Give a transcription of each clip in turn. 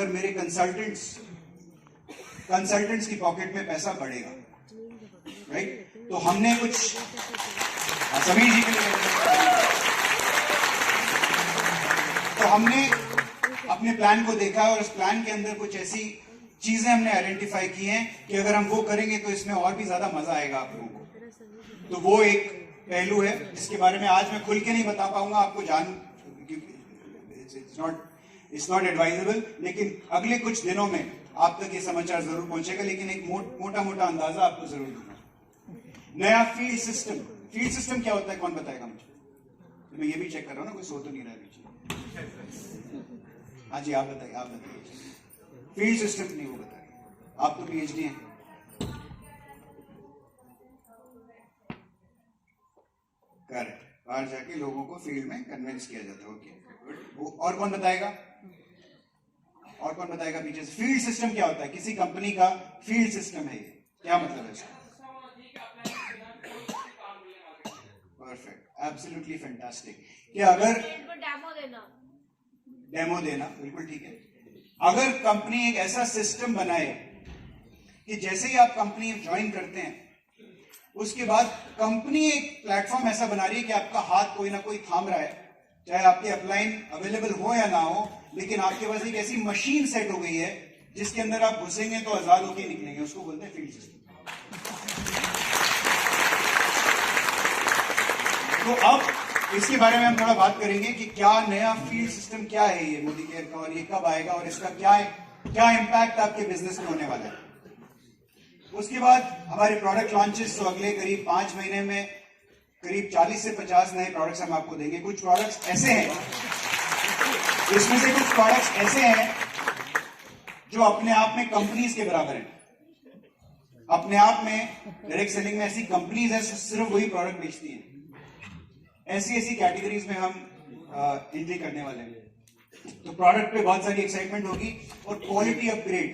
पर मेरे कंसल्टेंट्स की पॉकेट में पैसा बढ़ेगा, राइट? तो हमने कुछ समीर जी के लिए, तो हमने अपने प्लान को देखा और उस प्लान के अंदर कुछ ऐसी चीजें हमने आइडेंटिफाई की हैं कि अगर हम वो करेंगे तो इसमें और भी ज्यादा मजा आएगा आप लोगों को। तो वो एक पहलू है जिसके बारे में आज मैं खुल के नहीं बता पाऊंगा आपको, इट्स नॉट एडवाइजेबल, लेकिन अगले कुछ दिनों में आप तक ये समाचार जरूर पहुंचेगा, लेकिन एक मोटा मोटा अंदाजा आपको जरूर दूंगा। नया फील्ड सिस्टम क्या होता है, कौन बताएगा मुझे? तो मैं ये भी चेक कर रहा हूं ना, कोई सो तो नहीं रहा पीछे। हाँ जी, आप बताइए। फील्ड सिस्टम नहीं, वो बताइए, आप तो पीएचडी हैं। करेक्ट, बाहर जाके लोगों को फील्ड में कन्विंस किया जाता है। ओके, और कौन बताएगा? पीछे से फील्ड सिस्टम क्या होता है? किसी कंपनी का फील्ड सिस्टम है, क्या मतलब है इसका? Perfect, absolutely fantastic. कि अगर डेमो देना बिल्कुल ठीक है। अगर कंपनी एक ऐसा सिस्टम बनाए कि जैसे ही आप कंपनी ज्वाइन करते हैं उसके बाद कंपनी एक प्लेटफॉर्म ऐसा बना रही है कि आपका हाथ कोई ना कोई थाम रहा है, चाहे आपके अपलाइन अवेलेबल हो या ना हो, लेकिन आपके पास एक ऐसी मशीन सेट हो गई है जिसके अंदर आप घुसेंगे तो आजाद होकर निकलेंगे, उसको बोलते हैं फील्ड सिस्टम। तो अब इसके बारे में हम थोड़ा बात करेंगे कि क्या नया फील्ड सिस्टम क्या है ये मोदी केयर का, और ये कब आएगा और इसका क्या इम्पैक्ट आपके बिजनेस में होने वाला है। उसके बाद हमारे प्रोडक्ट लॉन्चेस, तो अगले करीब 5 महीने में करीब 40 से 50 नए प्रोडक्ट्स हम आपको देंगे। कुछ प्रोडक्ट्स ऐसे हैं, इसमें से कुछ प्रोडक्ट्स ऐसे हैं जो अपने आप में कंपनीज के बराबर हैं। अपने आप में डायरेक्ट सेलिंग में ऐसी कंपनीज हैं सिर्फ वही प्रोडक्ट बेचती हैं। ऐसी कैटेगरीज में हम एंट्री करने वाले हैं। तो प्रोडक्ट पे बहुत सारी एक्साइटमेंट होगी और क्वालिटी अपग्रेड।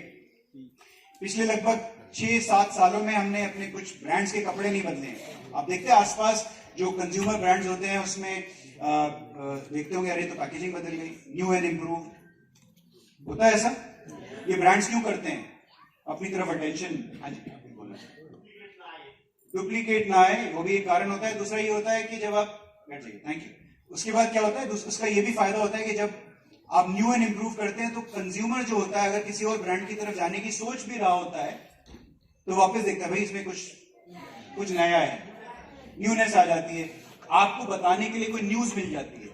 पिछले लगभग 6-7 सालों में हमने अपने कुछ ब्रांड्स के कपड़े नहीं बदले हैं। आप देखते हैं आसपास जो कंज्यूमर ब्रांड्स होते हैं उसमें देखते होंगे, अरे तो पैकेजिंग बदल गई, न्यू एंड इंप्रूव होता है ऐसा। ये ब्रांड्स क्यों करते हैं? अपनी तरफ अटेंशन, हाँ जी बोला, डुप्लीकेट ना आए, वो भी एक कारण होता है। दूसरा ये होता है कि जब आप, थैंक यू, उसके बाद क्या होता है, उसका ये भी फायदा होता है कि जब आप न्यू एंड इंप्रूव करते हैं तो कंज्यूमर जो होता है, अगर किसी और ब्रांड की तरफ जाने की सोच भी रहा होता है तो वापस देखता है भाई इसमें कुछ नया है, न्यूनेस आ जाती है, आपको बताने के लिए कोई न्यूज मिल जाती है,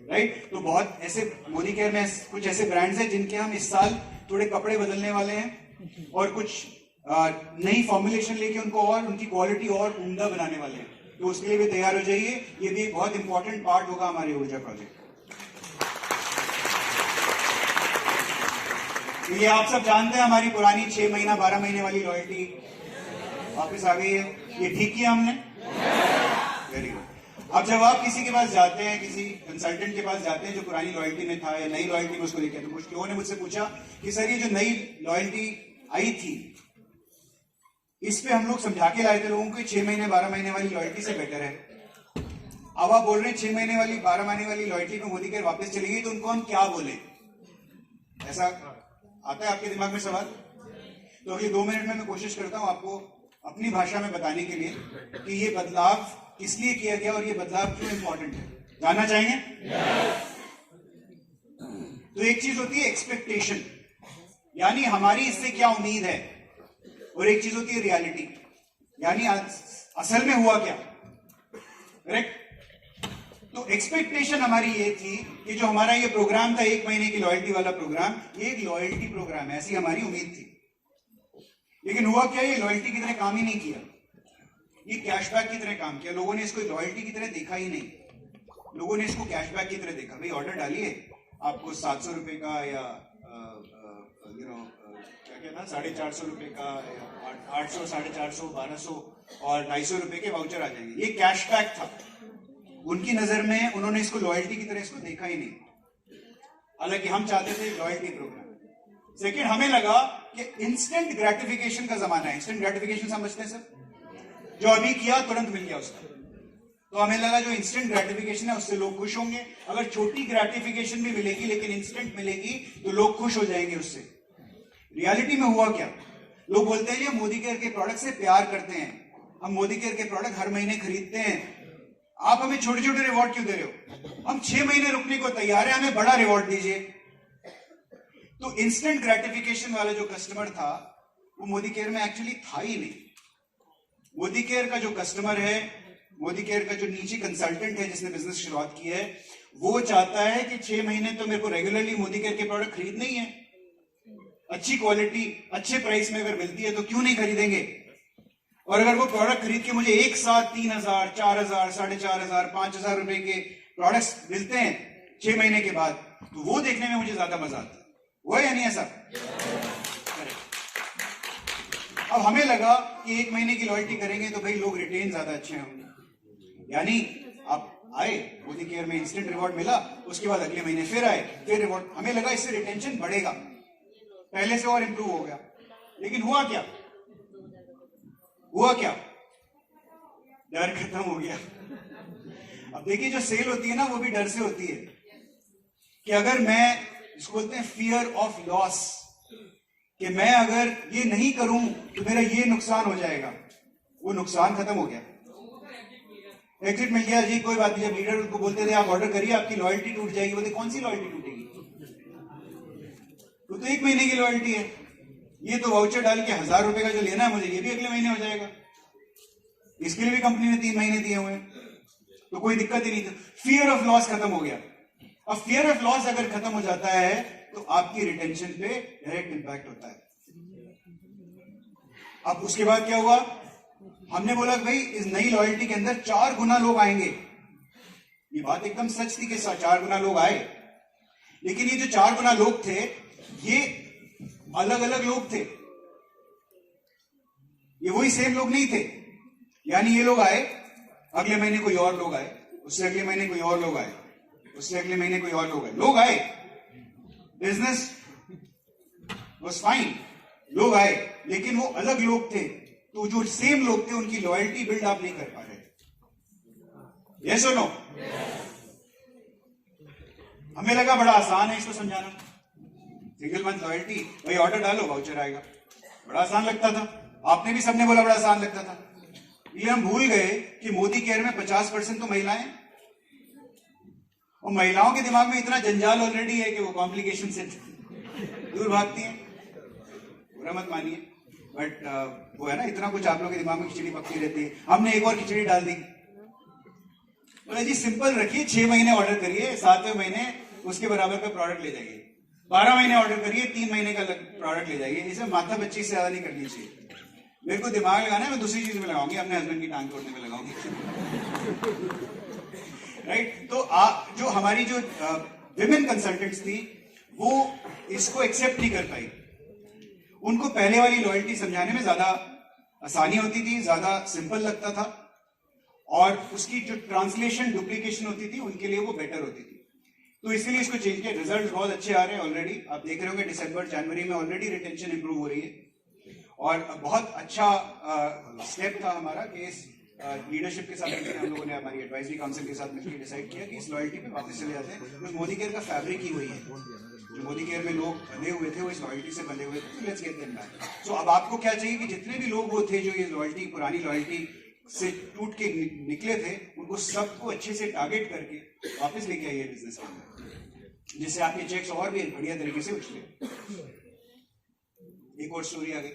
राइट? तो बहुत ऐसे मोदी केयर में कुछ ऐसे ब्रांड्स हैं जिनके हम इस साल थोड़े कपड़े बदलने वाले हैं और कुछ नई फॉर्मुलेशन लेके उनको और उनकी क्वालिटी और उम्दा बनाने वाले हैं। तो उसके लिए भी तैयार हो जाइए, ये भी एक बहुत इंपॉर्टेंट पार्ट होगा हमारे ऊर्जा प्रोजेक्ट। तो ये आप सब जानते हैं, हमारी पुरानी 6 महीना 12 महीने वाली लॉयल्टी वापस आ गई है। ये ठीक किया हमने, वेरी गुड। अब जब आप किसी के पास जाते हैं, किसी कंसल्टेंट के पास जाते हैं जो पुरानी लॉयल्टी में था या नई लॉयल्टी में उसको लेके, तो कुछ लोगों ने मुझसे पूछा कि सर ये जो नई लॉयल्टी आई थी इस पे हम लोग समझा के लाए थे लोगों को 6 महीने 12 महीने वाली लॉयल्टी से बेटर है। अब आप बोल रहे हैं 6 महीने वाली 12 महीने वाली लॉयल्टी में मोदी केयर वापस चली गई, तो उनको हम क्या बोले? ऐसा आता है आपके दिमाग में सवाल? तो अगले 2 मिनट में मैं कोशिश करता हूं आपको अपनी भाषा में बताने के लिए कि ये बदलाव किस लिए किया गया और ये बदलाव क्यों इंपॉर्टेंट है। जानना चाहेंगे? तो एक चीज होती है एक्सपेक्टेशन, यानी हमारी इससे क्या उम्मीद है, और एक चीज होती है रियलिटी, यानी असल में हुआ क्या, करेक्ट? तो एक्सपेक्टेशन हमारी ये थी कि जो हमारा ये प्रोग्राम था 1 महीने की लॉयल्टी वाला प्रोग्राम, ये एक लॉयल्टी प्रोग्राम है, ऐसी हमारी उम्मीद थी। लेकिन हुआ क्या, ये लॉयल्टी की तरह काम ही नहीं किया, ये कैशबैक की तरह काम किया। लोगों ने इसको लॉयल्टी की तरह देखा ही नहीं, लोगों ने इसको कैशबैक की तरह देखा। भाई ऑर्डर डालिए, आपको 700 रुपए का या क्या था 450 रुपए का, 800, 450, 1200 और 250 रुपए के वाउचर आ जाएंगे। ये कैशबैक था। उनकी नजर में उन्होंने इसको लॉयल्टी की तरह इसको देखा ही नहीं, हालांकि हम चाहते थे लॉयल्टी प्रोग्राम। सेकंड, हमें लगा कि इंस्टेंट ग्रेटिफिकेशन का जमाना है। इंस्टेंट ग्रेटिफिकेशन समझते हैं सर? जो अभी किया तुरंत मिल गया उसका, तो हमें लगा जो इंस्टेंट ग्रेटिफिकेशन है उससे लोग खुश होंगे, अगर छोटी ग्रेटिफिकेशन भी मिलेगी लेकिन इंस्टेंट मिलेगी तो लोग खुश हो जाएंगे उससे। रियलिटी में हुआ क्या, लोग बोलते हैं ये मोदी केयर के प्रोडक्ट से प्यार करते हैं, हम मोदी केयर के प्रोडक्ट हर महीने खरीदते हैं, आप हमें छोटे छोटे रिवॉर्ड क्यों दे रहे हो, हम 6 महीने रुकने को तैयार है, हमें बड़ा रिवॉर्ड दीजिए। तो इंस्टेंट ग्रेटिफिकेशन वाला जो कस्टमर था वो मोदी केयर में एक्चुअली था ही नहीं। मोदी केयर का जो कस्टमर है, मोदी केयर का जो नीचे कंसल्टेंट है जिसने बिजनेस शुरुआत की है, वो चाहता है कि 6 महीने तो मेरे को रेगुलरली मोदी केयर के प्रोडक्ट खरीदने ही है, अच्छी क्वालिटी अच्छे प्राइस में अगर मिलती है तो क्यों नहीं खरीदेंगे। और अगर वो प्रोडक्ट खरीद के मुझे एक साथ 3,000, 4,000, 4,500, 5,000 रुपए के प्रोडक्ट्स मिलते हैं 6 महीने के बाद, तो वो देखने में मुझे ज्यादा मजा आता है। वो है या नहीं ऐसा? अब हमें लगा कि 1 महीने की लॉयल्टी करेंगे तो भाई लोग रिटेन ज्यादा अच्छे होंगे, यानी आप आए मोदी केयर में इंस्टेंट रिवॉर्ड मिला, उसके बाद अगले महीने फिर आए फिर रिवॉर्ड, हमें लगा इससे रिटेंशन बढ़ेगा, पहले से और इंप्रूव हो गया। लेकिन हुआ क्या, हुआ क्या, डर खत्म हो गया। अब देखिए जो सेल होती है ना वो भी डर से होती है कि अगर मैं, इसको बोलते हैं फियर ऑफ लॉस, कि मैं अगर ये नहीं करूं तो मेरा ये नुकसान हो जाएगा, वो नुकसान खत्म हो गया, एग्जिट मिल गया जी, कोई बात नहीं। जब लीडर उनको बोलते थे आप ऑर्डर करिए आपकी लॉयल्टी टूट जाएगी, बोलते कौन सी लॉयल्टी टूटेगी, तो 1 महीने की लॉयल्टी है, ये तो वाउचर डाल के 1,000 रुपए का जो लेना है मुझे ये भी अगले महीने हो जाएगा, इसके लिए भी कंपनी ने 3 महीने दिए हुए हैं, तो कोई दिक्कत ही नहीं थी। फियर ऑफ लॉस खत्म हो गया। अब फियर ऑफ लॉस अगर खत्म हो जाता है तो आपकी रिटेंशन पे डायरेक्ट इंपैक्ट होता है। अब उसके बाद क्या हुआ, हमने बोला भाई इस नई लॉयल्टी के अंदर 4 गुना लोग आएंगे, ये बात एकदम सच थी कि 4 गुना लोग आए, लेकिन ये जो 4 गुना लोग थे ये अलग अलग लोग थे, ये वही सेम लोग नहीं थे। यानी ये लोग आए, अगले महीने कोई और लोग आए, उससे अगले महीने कोई और लोग आए, उससे अगले महीने कोई और लोग आए, बिजनेस वाज फाइन, लोग आए, लेकिन वो अलग लोग थे, तो जो सेम लोग थे उनकी लॉयल्टी बिल्ड आप नहीं कर पा रहे। यस और नो? हमें लगा बड़ा आसान है इसको समझाना, सिंगल मंथ लॉयल्टी, भाई ऑर्डर डालो वाउचर आएगा, बड़ा आसान लगता था, आपने भी सबने बोला बड़ा आसान लगता था। ये हम भूल गए कि मोदी केयर में 50% तो महिलाएं, और महिलाओं के दिमाग में इतना जंजाल ऑलरेडी है कि वो कॉम्प्लिकेशन से दूर भागती हैं, बुरा मत मानिए, बट वो है ना, इतना कुछ आप लोगों के दिमाग में खिचड़ी पकती रहती है, हमने एक और खिचड़ी डाल दी, बोले जी सिंपल रखिए, 6 महीने ऑर्डर करिए, 7वें महीने उसके बराबर का प्रोडक्ट ले जाइए, 12 महीने ऑर्डर करिए, 3 महीने का प्रोडक्ट ले जाइए, इसे माथा बच्ची से ज्यादा नहीं करनी चाहिए। मेरे को दिमाग लगाना है, मैं दूसरी चीज में लगाऊंगी, अपने हस्बैंड की टांग तोड़ने में लगाऊंगी। राइट? तो जो हमारी जो विमेन कंसल्टेंट्स थी वो इसको एक्सेप्ट नहीं कर पाई, उनको पहले वाली लॉयल्टी समझाने में ज्यादा आसानी होती थी, ज्यादा सिंपल लगता था, और उसकी जो ट्रांसलेशन डुप्लीकेशन होती थी उनके लिए वो बेटर होती थी, तो इसलिए इसको चेंज किया। रिजल्ट बहुत अच्छे आ रहे हैं ऑलरेडी, आप देख रहे होंगे दिसंबर जनवरी में ऑलरेडी रिटेंशन इंप्रूव हो रही है, और बहुत अच्छा स्टेप था हमारा कि इस लीडरशिप के साथ मिलकर हम लोगों ने, हमारी एडवाइजरी काउंसिल के साथ मिलकर डिसाइड किया कि इस लॉयल्टी पे वापस चले जाते हैं, तो मोदी केयर का फैब्रिक ही वही है, जो मोदी केयर में लोग बंधे हुए थे वो इस लॉयल्टी से बंधे हुए थे, तो लेट्स गेट देम बैक। सो अब आपको क्या चाहिए कि जितने भी लोग वो थे जो ये लॉयल्टी, पुरानी लॉयल्टी से टूट के निकले थे, उनको सबको अच्छे से टारगेट करके वापस लेके आइए बिजनेस के अंदर, जिससे आपके चेक्स और भी बढ़िया तरीके से उछले। एक और स्टोरी आ गई।